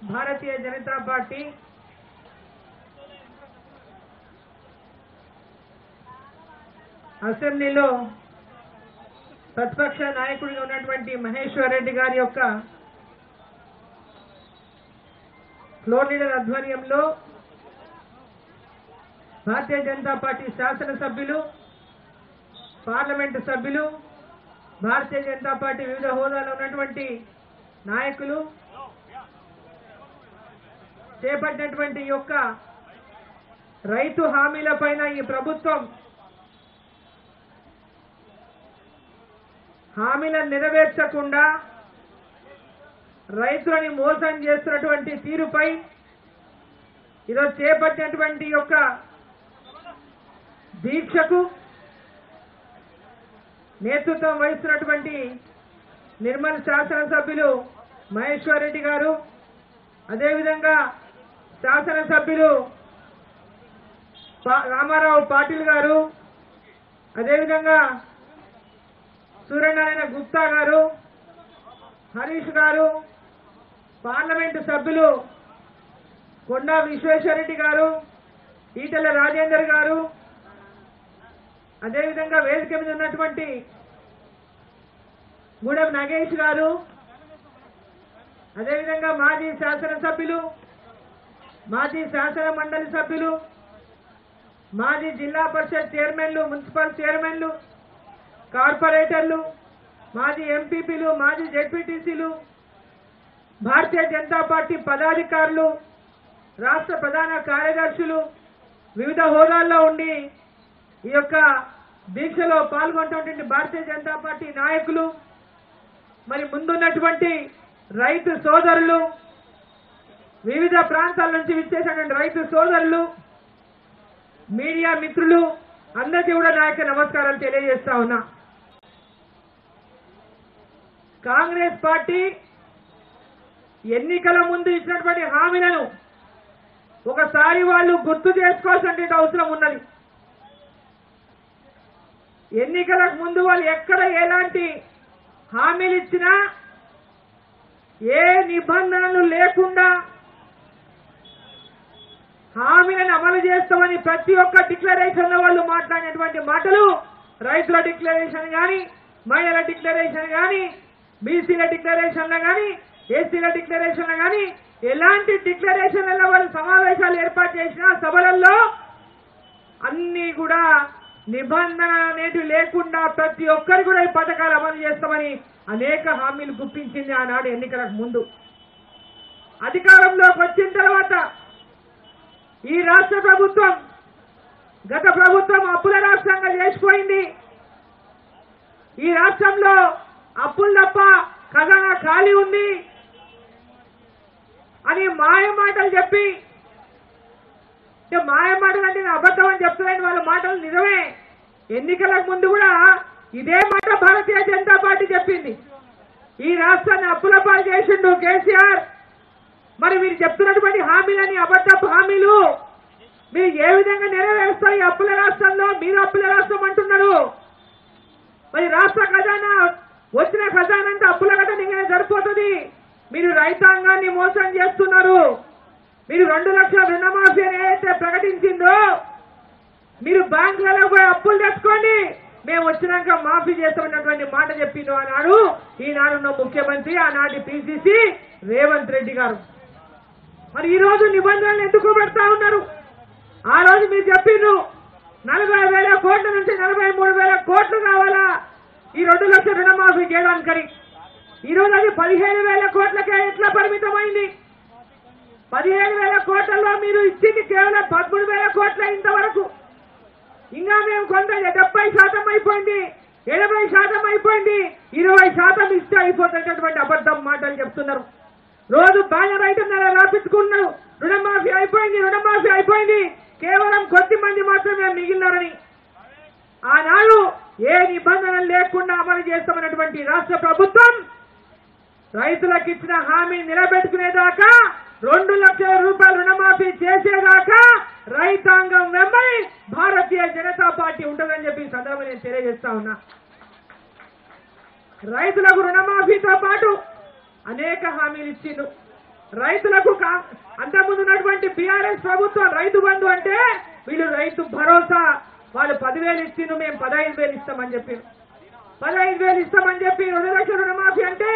Bharatiya Janata party అసెంబ్లీలో ప్రతిపక్ష నాయకుడిగా ఉన్నటువంటి మహేశ్వర్ రెడ్డి గారి యొక్క ఫ్లోర్ లీడర్ ఆధ్వర్యంలో భారతీయ జనతా పార్టీ శాసనసభ్యులు, పార్లమెంటు సభ్యులు, భారతీయ జనతా పార్టీ వివిధ హోదాలో ఉన్నటువంటి నాయకులు చేపట్టినటువంటి యొక్క రైతు హామీలపైన ఈ ప్రభుత్వం హామీలను నెరవేర్చకుండా రైతులని మోసం చేస్తున్నటువంటి తీరుపై ఈరోజు చేపట్టినటువంటి యొక్క దీక్షకు నేతృత్వం వహిస్తున్నటువంటి నిర్మల్ శాసనసభ్యులు మహేశ్వర్ రెడ్డి గారు, అదేవిధంగా శాసనసభ్యులు రామారావు పాటిల్ గారు, అదేవిధంగా సూర్యనారాయణ గుప్తా గారు, హరీష్ గారు, పార్లమెంటు సభ్యులు కొండా విశ్వేశ్వరరెడ్డి గారు, ఈటెల రాజేందర్ గారు, అదేవిధంగా వేదిక మీద ఉన్నటువంటి గూడెం నాగేష్ గారు, అదేవిధంగా మాజీ శాసనసభ్యులు, మాజీ శాసన మండలి సభ్యులు, మాజీ జిల్లా పరిషత్ చైర్మన్లు, మున్సిపల్ చైర్మన్లు, కార్పొరేటర్లు, మాజీ ఎంపీపీలు, మాజీ జెడ్పీటీసీలు, భారతీయ జనతా పార్టీ పదాధికారులు, రాష్ట్ర ప్రధాన కార్యదర్శులు వివిధ హోదాల్లో ఉండి ఈ యొక్క దీక్షలో పాల్గొంటున్నటువంటి భారతీయ జనతా పార్టీ నాయకులు, మరి ముందున్నటువంటి రైతు సోదరులు, వివిధ ప్రాంతాల నుంచి విచ్చేసినటువంటి రైతు సోదరులు, మీడియా మిత్రులు అందరికీ కూడా నా యొక్క నమస్కారాలు తెలియజేస్తా ఉన్నా. కాంగ్రెస్ పార్టీ ఎన్నికల ముందు ఇచ్చినటువంటి హామీలను ఒకసారి వాళ్ళు గుర్తు చేసుకోవాల్సిన అవసరం ఉన్నది. ఎన్నికలకు ముందు వాళ్ళు ఎక్కడ ఎలాంటి హామీలు ఇచ్చినా ఏ నిబంధనలు లేకుండా హామీలను అమలు చేస్తామని ప్రతి ఒక్క డిక్లరేషన్ లో వాళ్ళు మాట్లాడినటువంటి మాటలు, రైతుల డిక్లరేషన్ కానీ, మహిళల డిక్లరేషన్ కానీ, బీసీల డిక్లరేషన్లు కానీ, ఎస్సీల డిక్లరేషన్లు కానీ, ఎలాంటి డిక్లరేషన్లలో వాళ్ళు సమావేశాలు ఏర్పాటు చేసిన సభలలో అన్ని కూడా నిబంధన అనేది లేకుండా ప్రతి ఒక్కరు కూడా ఈ పథకాలు అమలు చేస్తామని అనేక హామీలు గుప్పించింది ఆనాడు ఎన్నికలకు ముందు. అధికారంలోకి వచ్చిన తర్వాత ఈ రాష్ట్ర ప్రభుత్వం గత ప్రభుత్వం అప్పుల రాష్ట్రంగా చేసిపోయింది. ఈ రాష్ట్రంలో అప్పులు తప్ప ఖజానా ఖాళీ ఉంది అని మాయమాటలు చెప్పి, మాయమాటలు అంటే అబద్ధం అని చెప్తున్నాను, వాళ్ళ మాటలు నిజమే. ఎన్నికలకు ముందు కూడా ఇదే మాట భారతీయ జనతా పార్టీ చెప్పింది. ఈ రాష్ట్రాన్ని అప్పుల పాలు చేసిండు కేసీఆర్. మరి మీరు చెప్తున్నటువంటి హామీలని అబద్ధపు హామీలు మీరు ఏ విధంగా నెరవేరుస్తారు? ఈ అప్పుల రాష్ట్రంలో మీరు అప్పుల రాష్ట్రం అంటున్నారు. మరి రాష్ట్ర ఖజానా వచ్చిన ఖజానా అంతా అప్పుల గట్ట నింగే సరిపోతుంది. మీరు రైతాంగాన్ని మోసం చేస్తున్నారు. మీరు 2 లక్షల రుణమాఫీ ఏదైతే ప్రకటించిందో మీరు బ్యాంకులలో పోయి అప్పులు తెచ్చుకోండి, మేము వచ్చినాక మాఫీ చేస్తామన్నటువంటి మాట చెప్పిండు ఆనాడు ఈనాడున్న ముఖ్యమంత్రి, ఆనాటి పిసిసి రేవంత్ రెడ్డి గారు. మరి ఈ రోజు నిబంధనలు ఎందుకు పెడతా ఉన్నారు? ఆ రోజు మీరు చెప్పిండ్రు 40,000 కోట్ల నుంచి 43,000 కోట్లు కావాలా ఈ 2 లక్షల రుణమాఫీ చేయడానికని. ఈ రోజు అది 15,000 కోట్లకే ఎట్లా పరిమితమైంది? 15,000 కోట్లలో మీరు ఇచ్చింది కేవలం 13,000 కోట్ల ఇంతవరకు. ఇంకా మేము కొంత 70% అయిపోయింది, 80% అయిపోయింది, 20% ఇస్తే అయిపోతున్నటువంటి అబద్ధం మాటలు చెప్తున్నారు. రోజు బ్యానర్ ఐటమ్ రాపించుకున్నారు, రుణమాఫీ అయిపోయింది, రుణమాఫీ అయిపోయింది, కేవలం కొద్ది మంది మాత్రమే మిగిలినారని. ఆనాడు ఏ నిబంధనలు లేకుండా అమలు చేస్తామన్నటువంటి రాష్ట్ర ప్రభుత్వం రైతులకు ఇచ్చిన హామీ నిలబెట్టుకునేదాకా 2 లక్షల రూపాయలు రుణమాఫీ చేసేదాకా రైతాంగం వెంబడి భారతీయ జనతా పార్టీ ఉంటుందని చెప్పి ఈ సందర్భంగా నేను తెలియజేస్తా ఉన్నా. రైతులకు రుణమాఫీతో పాటు అనేక హామీలు ఇచ్చిండు. రైతులకు అంతకుముందు ఉన్నటువంటి బీఆర్ఎస్ ప్రభుత్వం రైతు బంధు అంటే వీళ్ళు రైతు భరోసా వాళ్ళు 10,000 ఇచ్చిండు, మేము 15,000 ఇస్తామని చెప్పారు. 15,000 ఇస్తామని చెప్పి 2 లక్షల రుణమాఫీ అంటే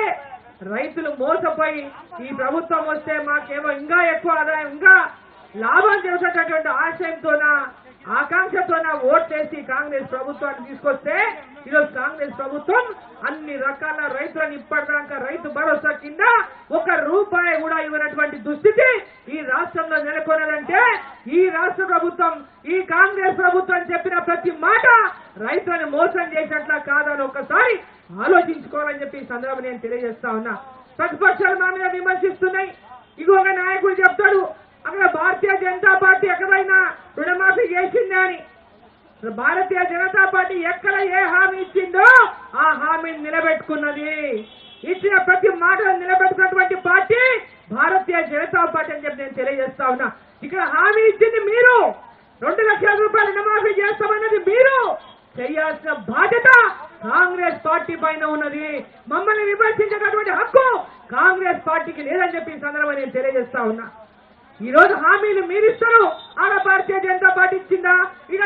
రైతులు మోసపోయి ఈ ప్రభుత్వం వస్తే మాకేమో ఇంకా ఎక్కువ ఆదాయం ఇంకా లాభం చేసేటటువంటి ఆశయంతోన ఆకాంక్షతోన ఓట్లేసి కాంగ్రెస్ ప్రభుత్వాన్ని తీసుకొస్తే ఈరోజు కాంగ్రెస్ ప్రభుత్వం అన్ని రకాల రైతులను ఇప్పటిదాకా రైతు భరోసా కింద 1 రూపాయి కూడా ఇవ్వనటువంటి దుస్థితి ఈ రాష్ట్రంలో నెలకొన్నదంటే ఈ రాష్ట్ర ప్రభుత్వం ఈ కాంగ్రెస్ ప్రభుత్వం చెప్పిన ప్రతి మాట రైతులను మోసం చేసినట్లా కాదని ఒక్కసారి ఆలోచించుకోవాలని చెప్పి ఈ సందర్భంగా నేను తెలియజేస్తా ఉన్నా. ప్రతిపక్షాలు మా మీద విమర్శిస్తున్నాయి. ఇంకొక నాయకుడు చెప్తాడు అక్కడ భారతీయ జనతా పార్టీ ఎక్కడైనా రుణమాఫీ చేసిందే అని. భారతీయ జనతా పార్టీ ఎక్కడ ఏ హామీ ఇచ్చిందో ఆ హామీని నిలబెట్టుకున్నది. ఇచ్చిన ప్రతి మాటను నిలబెట్టుకున్నటువంటి పార్టీ భారతీయ జనతా పార్టీ అని చెప్పి నేను తెలియజేస్తా ఉన్నా. ఇక్కడ హామీ ఇచ్చింది మీరు, 2 లక్షల రూపాయలు రుణమాఫీ చేస్తామన్నది మీరు, చేయాల్సిన బాధ్యత కాంగ్రెస్ పార్టీ పైన ఉన్నది. మమ్మల్ని విమర్శించేటటువంటి హక్కు కాంగ్రెస్ పార్టీకి లేదని చెప్పి ఈ సందర్భంగా నేను తెలియజేస్తా ఉన్నా. ఈ రోజు హామీలు మీరిస్తారు, ఆడ భారతీయ జనతా పార్టీ ఇచ్చిందా, ఈడ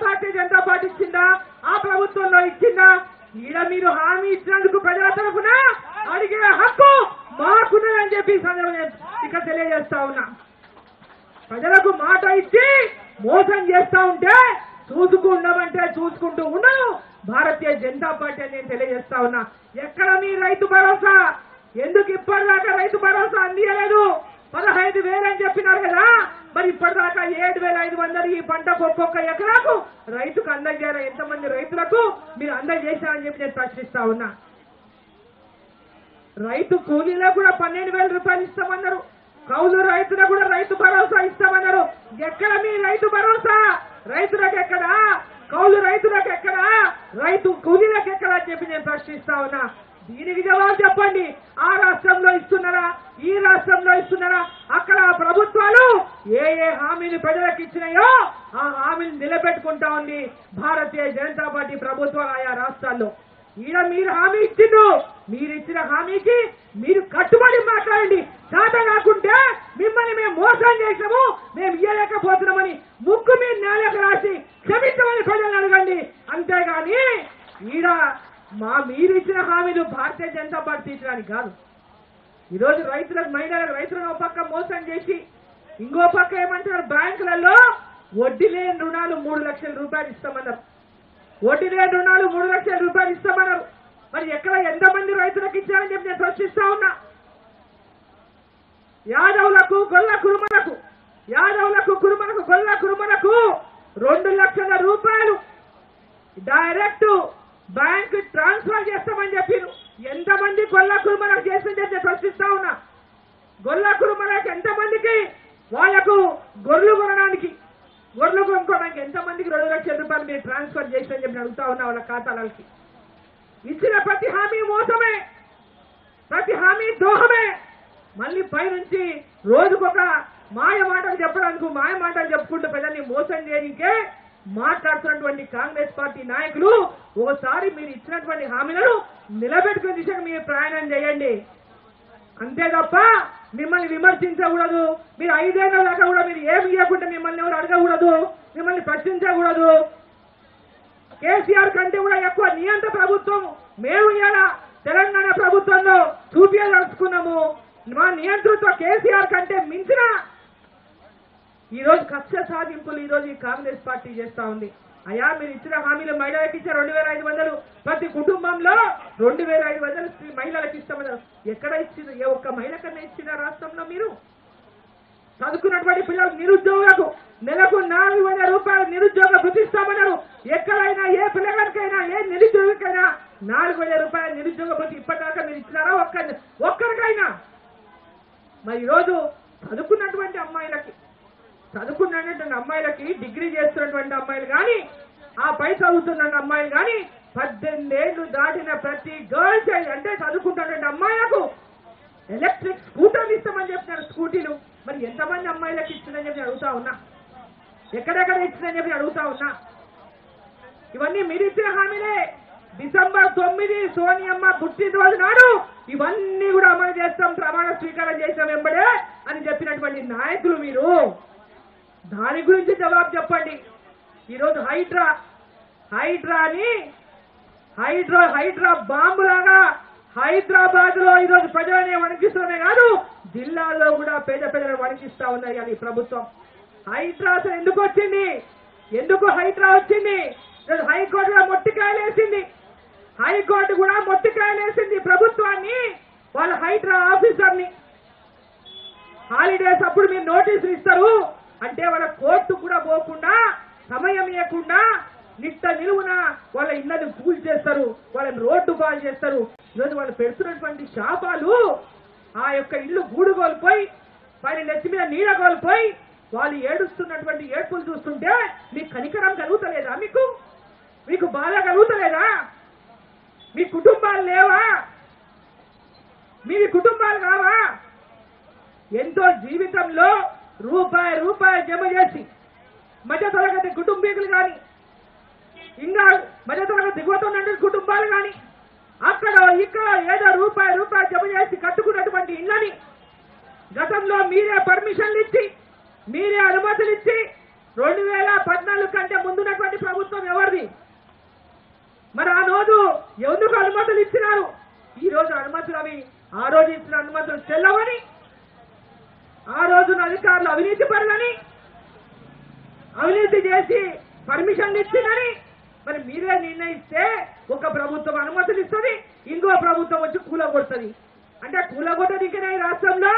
భారతీయ జనతా పార్టీ ఇచ్చిందా, ఆ ప్రభుత్వంలో ఇచ్చిందా? ఈడ మీరు హామీ ఇచ్చినందుకు ప్రజల తరఫున అడిగే హక్కు మాకున్నదని చెప్పి ఈ సందర్భంగా ఇక్కడ తెలియజేస్తా ఉన్నా. ప్రజలకు మాట ఇచ్చి మోసం చేస్తా ఉంటే చూసుకుంటూ ఉండను భారతీయ జనతా పార్టీ అని నేను తెలియజేస్తా ఉన్నా. ఎక్కడ మీ రైతు భరోసా? ఎందుకు ఇప్పటిదాకా రైతు భరోసా అందియలేదు? 15,000 అని చెప్పినారు కదా, మరి ఇప్పటిదాకా 7,500 ఈ పంటకు ఒక్కొక్క ఎకరాకు రైతుకు అందజేయాలి. ఎంతమంది రైతులకు మీరు అందజేశారని చెప్పి నేను ప్రశ్నిస్తా ఉన్నా. రైతు కూలీలకు కూడా 12,000 రూపాయలు ఇస్తామన్నారు. కౌలు రైతులకు కూడా రైతు భరోసా ఇస్తామన్నారు. ఎక్కడ మీ రైతు భరోసా? రైతులకు ఎక్కడా? కౌలు రైతులకు ఎక్కడా? రైతు కూలీలకు ఎక్కడా అని చెప్పి నేను ప్రశ్నిస్తా ఉన్నా. దీనికి జవాబు చెప్పండి. ఆ రాష్ట్రంలో ఇస్తున్నారా, ఈ రాష్ట్రంలో ఇస్తున్నారా? అక్కడ ప్రభుత్వాలు ఏ హామీలు ప్రజలకు ఇచ్చినాయో ఆ హామీని నిలబెట్టుకుంటా ఉంది భారతీయ జనతా పార్టీ ప్రభుత్వాలు ఆయా రాష్ట్రాల్లో. ఈడ మీరు హామీ ఇచ్చిండ్రు, మీరు ఇచ్చిన హామీకి మీరు కట్టుబడి మాట్లాడండి. చేత కాకుంటే మిమ్మల్ని మేము మోసం చేసాము, మేము ఇయ్యలేకపోతున్నామని ముక్కు మీరు నేలకు రాసి క్షమించమని ప్రజలను అడగండి. అంతేగాని ఈడ మీరు ఇచ్చిన హామీలు భారతీయ జనతా పార్టీ ఇచ్చడానికి కాదు. ఈరోజు రైతులను ఒక పక్క మోసం చేసి ఇంకో పక్క ఏమంటున్నారు, బ్యాంకులలో వడ్డీ లేని రుణాలు 3 లక్షల రూపాయలు ఇస్తామన్నారు. వడ్డీ లేని రుణాలు 3 లక్షల రూపాయలు ఇస్తామన్నారు. మరి ఎక్కడ ఎంతమంది రైతులకు ఇచ్చారని చెప్పి నేను ప్రశ్నిస్తా ఉన్నా. యాదవులకు గొల్ల కురుమలకు 2 లక్షల రూపాయలు డైరెక్ట్ బ్యాంక్ ట్రాన్స్ఫర్ చేస్తామని చెప్పారు. ఎంతమంది గొల్ల కురుమలకు చేస్తుందని చెప్పి ప్రశ్నిస్తా ఉన్నా. గొల్ల కురుమలకు ఎంతమందికి వాళ్లకు గొర్రెలు కొనడానికి ఎంతమందికి 2 లక్షల రూపాయలు మీరు ట్రాన్స్ఫర్ చేస్తారని చెప్పి అడుగుతా ఉన్నా. వాళ్ళ ఖాతాలకి ఇచ్చిన ప్రతి హామీ మోసమే, ప్రతి హామీ ద్రోహమే. మళ్ళీ పైనుంచి రోజుకొక మాయ మాటలు చెప్పుకుంటూ ప్రజల్ని మోసం చేయడానికే మాట్లాడుతున్నటువంటి కాంగ్రెస్ పార్టీ నాయకులు ఓసారి మీరు ఇచ్చినటువంటి హామీలను నిలబెట్టుకునే దిశగా మీరు ప్రయాణం చేయండి. అంతే తప్ప మిమ్మల్ని విమర్శించకూడదు. మీరు 5 ఏళ్ల దాకా కూడా మీరు ఏమి ఇవ్వకుండా మిమ్మల్ని ఎవరు అడగకూడదు, మిమ్మల్ని ప్రశ్నించకూడదు. కేసీఆర్ కంటే కూడా ఎక్కువ నియంత్ర ప్రభుత్వం మేము ఇవాళ తెలంగాణ ప్రభుత్వంలో చూపించదలుచుకున్నాము. మా నియంతృత్వ కేసీఆర్ కంటే మించిన ఈ రోజు కక్ష సాధింపులు ఈ రోజు ఈ కాంగ్రెస్ పార్టీ చేస్తా ఉంది. అయ్యా మీరు ఇచ్చిన హామీలు మహిళలకు ఇచ్చారు 2,500, ప్రతి కుటుంబంలో 2,500 మహిళలకు ఇస్తామన్నారు. ఎక్కడ ఇచ్చింది? ఏ ఒక్క మహిళ కన్నా ఇచ్చిన రాష్ట్రంలో? మీరు చదువుకున్నటువంటి పిల్లలకు నిరుద్యోగులకు నెలకు 4,000 రూపాయలు నిరుద్యోగ భృతిస్తామన్నారు. ఎక్కడైనా ఏ పిల్లగానికైనా ఏ నిరుద్యోగికైనా 4,000 రూపాయల నిరుద్యోగ భృతి ఇప్పటిదాకా మీరు ఇచ్చినారా ఒక్కరికైనా? మరి ఈరోజు చదువుకున్నటువంటి అమ్మాయిలకి డిగ్రీ చేస్తున్నటువంటి అమ్మాయిలు కానీ ఆ పై చదువుతున్న అమ్మాయిలు కానీ 18 ఏళ్లు దాటిన ప్రతి గర్ల్ చైల్డ్ అంటే చదువుకుంటున్నటువంటి అమ్మాయిలకు ఎలక్ట్రిక్ స్కూటర్లు ఇస్తామని చెప్తున్నారు. స్కూటీలు మరి ఎంతమంది అమ్మాయిలకు ఇచ్చిందని చెప్పి అడుగుతా ఉన్నా. ఎక్కడెక్కడ ఇచ్చిందని చెప్పి అడుగుతా ఉన్నా. ఇవన్నీ మీరు ఇచ్చిన హామీలే. డిసెంబర్ 9 సోనియమ్మ పుట్టినరోజు నాడు ఇవన్నీ కూడా అమలు చేస్తాం, ప్రమాణ స్వీకారం చేస్తాం వెంబడే అని చెప్పినటువంటి నాయకులు మీరు. దాని గురించి జవాబు చెప్పండి. ఈరోజు హైడ్రా బాంబులాగా హైదరాబాద్ లో ఈరోజు ప్రజలనే వణికిస్తూనే కాదు, జిల్లాల్లో కూడా పేద ప్రజలను వణికిస్తా ఉన్నాయి అని ప్రభుత్వం. హైడ్రా అసలు ఎందుకు వచ్చింది? ఎందుకు హైడ్రా వచ్చింది? హైకోర్టు కూడా మొట్టికాయలేసింది. హైకోర్టు కూడా మొట్టికాయలేసింది ప్రభుత్వాన్ని, వాళ్ళ హైడ్రా ఆఫీసర్ని. హాలిడేస్ అప్పుడు మీరు నోటీసులు ఇస్తారు అంటే వాళ్ళ కోర్టు కూడా పోకుండా, సమయం ఇవ్వకుండా నిట్ట నిలువున వాళ్ళ ఇళ్లను కూల్ చేస్తారు, వాళ్ళని రోడ్డు పాలు చేస్తారు. ఈరోజు వాళ్ళు పెడుతున్నటువంటి శాపాలు, ఆ యొక్క ఇల్లు గూడు కోల్పోయి పైన నెత్తి మీద నీడ కోల్పోయి వాళ్ళు ఏడుస్తున్నటువంటి ఏడ్పులు చూస్తుంటే మీకు కనికరం కలుగుతలేదా? మీకు బాధ కలుగుతలేదా? మీ కుటుంబాలు లేవా? మీ కుటుంబాలు కావా? ఎంతో జీవితంలో రూపాయి జమ చేసి మధ్యతరగతి కుటుంబీకులు కానీ, ఇంకా మధ్యతరగతి దిగువతున్నటువంటి కుటుంబాలు కానీ అక్కడ ఇక్కడ ఏదో రూపాయి జమ చేసి కట్టుకున్నటువంటి ఇళ్ళని గతంలో మీరే పర్మిషన్లు ఇచ్చి, మీరే అనుమతులు ఇచ్చి 2014 కంటే ముందున్నటువంటి ప్రభుత్వం ఎవరిది? మరి ఆ రోజు ఎందుకు అనుమతులు ఇచ్చినారు? ఈ రోజు అనుమతులు అవి ఆ రోజు ఇచ్చిన అనుమతులు చెల్లవని, ఆ రోజున అధికారులు అవినీతి పరులని, అవినీతి చేసి పర్మిషన్లు ఇచ్చిందని మరి మీరే నిర్ణయిస్తే ఒక ప్రభుత్వం అనుమతులు ఇస్తుంది, ఇంకో ప్రభుత్వం వచ్చి కూలగొడుతుంది. అంటే కూలగొట్టడానికైనా ఈ రాష్ట్రంలో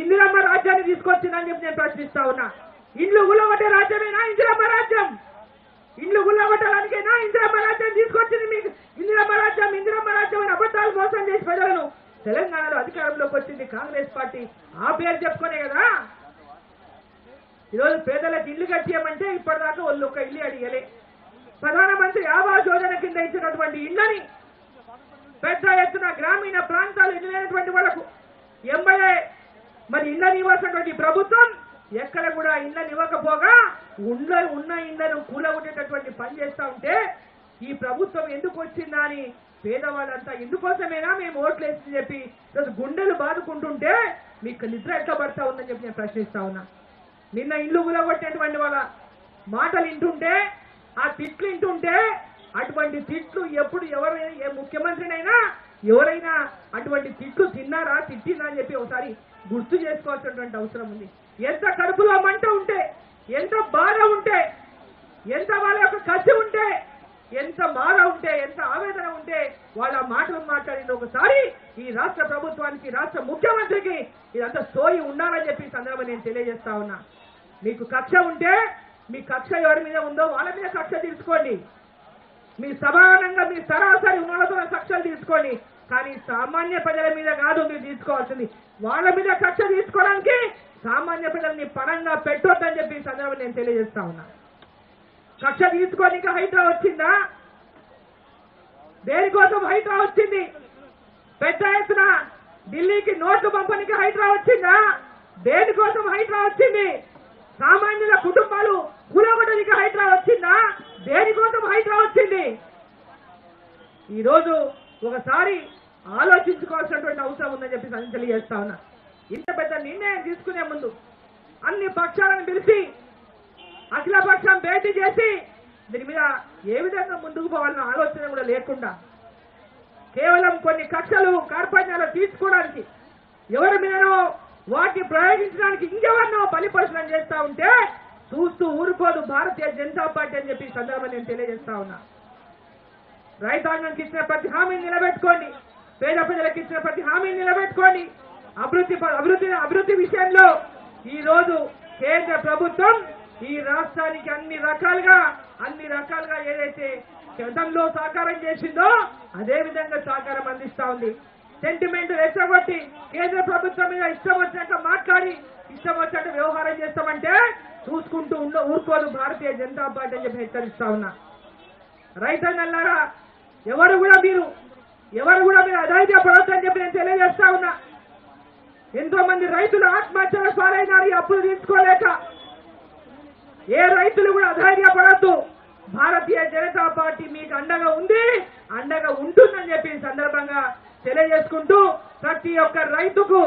ఇందిరమ్మ రాజ్యాన్ని తీసుకొచ్చిందని చెప్పి నేను ప్రశ్నిస్తా ఉన్నా. ఇండ్లు కూలగొట్టే రాజ్యమేనా ఇందిరమ్మ రాజ్యం? ఇండ్లు గుల్లగొట్టడానికైనా ఇందిరమ్మ రాజ్యం తీసుకొచ్చింది మీకు. ఇందిరమ్మ రాజ్యం అని అబద్ధాలు మోసం చేసి ప్రజలను తెలంగాణలో అధికారంలోకి వచ్చింది కాంగ్రెస్ పార్టీ. ఆ పేరు చెప్పుకునే కదా ఈరోజు పేదలకు ఇల్లు కట్టియమంటే ఇప్పటిదాకా వాళ్ళు ఒక ఇల్లు అడిగలే. ప్రధానమంత్రి ఆవాస్ యోజన కింద ఇచ్చినటువంటి ఇళ్లని పెద్ద ఎత్తున గ్రామీణ ప్రాంతాలు ఇల్లు లేనటువంటి వాళ్లకు ఎంబడే మరి ఇళ్లను ఇవ్వాల్సినటువంటి ప్రభుత్వం ఎక్కడ కూడా ఇళ్లను ఇవ్వకపోగా ఉన్న ఇళ్లను కూలగొట్టేటటువంటి పని చేస్తా ఉంటే ఈ ప్రభుత్వం ఎందుకు వచ్చిందా అని పేదవాళ్ళంతా ఇందుకోసమేనా మేము ఓట్లు వేసి చెప్పి ఈరోజు గుండెలు బాదుకుంటుంటే మీకు నిద్ర ఎట్లా పడతా ఉందని చెప్పి నేను ప్రశ్నిస్తా ఉన్నా. నిన్న ఇల్లు కూలగొట్టేటువంటి వాళ్ళ మాటలు వింటుంటే, ఆ తిట్లు వింటుంటే, అటువంటి తిట్లు ఎప్పుడు ఎవరైనా ఏ ముఖ్యమంత్రినైనా ఎవరైనా అటువంటి తిట్లు తిన్నారా తిట్టినా అని చెప్పి ఒకసారి గుర్తు చేసుకోవాల్సినటువంటి అవసరం ఉంది. ఎంత కడుపులో మంట ఉంటే, ఎంత బాధ ఉంటే, ఎంత వాళ్ళ యొక్క కసి ఉంటే, ఎంత బాధ ఉంటే, ఎంత ఆవేదన ఉంటే వాళ్ళ మాటలు మాట్లాడింది ఒకసారి ఈ రాష్ట్ర ప్రభుత్వానికి, రాష్ట్ర ముఖ్యమంత్రికి ఇదంతా సోయి ఉండాలని చెప్పి ఈ సందర్భంగా నేను తెలియజేస్తా ఉన్నా. మీకు కక్ష ఉంటే మీ కక్ష ఎవరి మీద ఉందో వాళ్ళ మీద కక్ష తీసుకోండి. మీ సమానంగా మీ సరాసరి ఉన్నతో కక్షలు తీసుకోండి. కానీ సామాన్య ప్రజల మీద కాదు మీరు తీసుకోవాల్సింది. వాళ్ళ మీద కక్ష తీసుకోవడానికి సామాన్య ప్రజల్ని పరంగా పెట్టొద్దని చెప్పి ఈ సందర్భంగా నేను తెలియజేస్తా ఉన్నా. కక్ష తీసుకోనికి హైడ్రా వచ్చిందా? దేనికోసం హైడ్రా వచ్చింది? పెద్ద ఎత్తున ఢిల్లీకి నోట్లు పంపనికి హైడ్రా వచ్చిందా? దేనికోసం హైడ్రా వచ్చింది? సామాన్యుల కుటుంబాలు కూలగొట్టడానికి హైడ్రా వచ్చిందా? దేనికోసం హైడ్రా వచ్చింది? ఈరోజు ఒకసారి ఆలోచించుకోవాల్సినటువంటి అవసరం ఉందని చెప్పి తెలియజేస్తా ఉన్నా. ఇంత పెద్ద నిర్ణయం తీసుకునే ముందు అన్ని పక్షాలను పిలిచి అఖిలపక్షం భేటీ చేసి దీని మీద ఏ విధంగా ముందుకు పోవాలన్న ఆలోచన కూడా లేకుండా కేవలం కొన్ని కక్షలు కార్పణ్యాలు తీసుకోవడానికి ఎవరి మీదనో వాటిని ప్రయోగించడానికి ఇంకెవరినో బలిపరుషణం చేస్తా ఉంటే చూస్తూ ఊరుకోదు భారతీయ జనతా పార్టీ అని చెప్పి సందర్భంగా నేను తెలియజేస్తా ఉన్నా. రైతాంగానికి ఇచ్చిన ప్రతి హామీని నిలబెట్టుకోండి, పేద ప్రజలకు ఇచ్చిన ప్రతి హామీని నిలబెట్టుకోండి. అభివృద్ధి విషయంలో ఈ రోజు కేంద్ర ప్రభుత్వం ఈ రాష్ట్రానికి అన్ని రకాలుగా ఏదైతే గతంలో సహకారం చేసిందో అదే విధంగా సహకారం అందిస్తా ఉంది. సెంటిమెంట్ రెచ్చగొట్టి కేంద్ర ప్రభుత్వం మీద ఇష్టం వచ్చినట్టు మాట్లాడి ఇష్టం వచ్చినట్టు వ్యవహారం చేస్తామంటే చూసుకుంటూ ఊరుకోదు భారతీయ జనతా పార్టీ అని చెప్పి హెచ్చరిస్తా ఉన్నా. రైతన్నలారా ఎవరు కూడా మీరు అధైర్యపడొద్దని చెప్పి నేను తెలియజేస్తా ఉన్నా. ఎంతో మంది రైతులు ఆత్మహత్యల పాలైనారు ఈ అప్పులు తీసుకోలేక. ఏ రైతులు కూడా అధైర్యపడద్దు. భారతీయ జనతా పార్టీ మీకు అండగా ఉంది, అండగా ఉంటుందని చెప్పి ఈ సందర్భంగా తెలియజేసుకుంటూ ప్రతి ఒక్క రైతుకు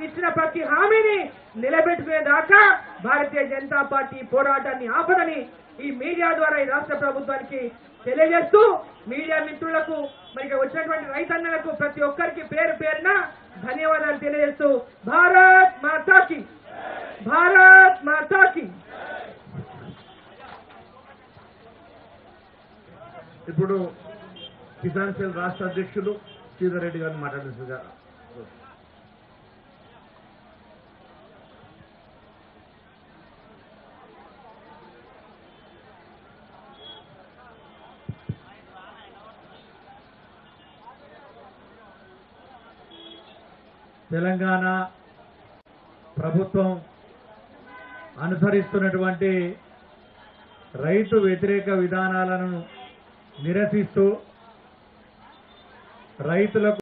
ఇచ్చిన ప్రతి హామీని నిలబెట్టుకునేదాకా భారతీయ జనతా పార్టీ పోరాటాన్ని ఆపదని ఈ మీడియా ద్వారా ఈ రాష్ట్ర ప్రభుత్వానికి తెలియజేస్తూ, మీడియా మిత్రులకు మరి వచ్చినటువంటి రైతన్నలకు ప్రతి ఒక్కరికి పేరు పేరున ధన్యవాదాలు తెలియజేస్తూ భారత్ మాతాకి, భారత్ మాతాకి. ఇప్పుడు కిసాన్ సెల్ రాష్ట్ర అధ్యక్షులు శ్రీధర్ రెడ్డి గారిని మాట్లాడుతున్నారు. తెలంగాణ ప్రభుత్వం అనుసరిస్తున్నటువంటి రైతు వ్యతిరేక విధానాలను నిరసిస్తూ రైతులకు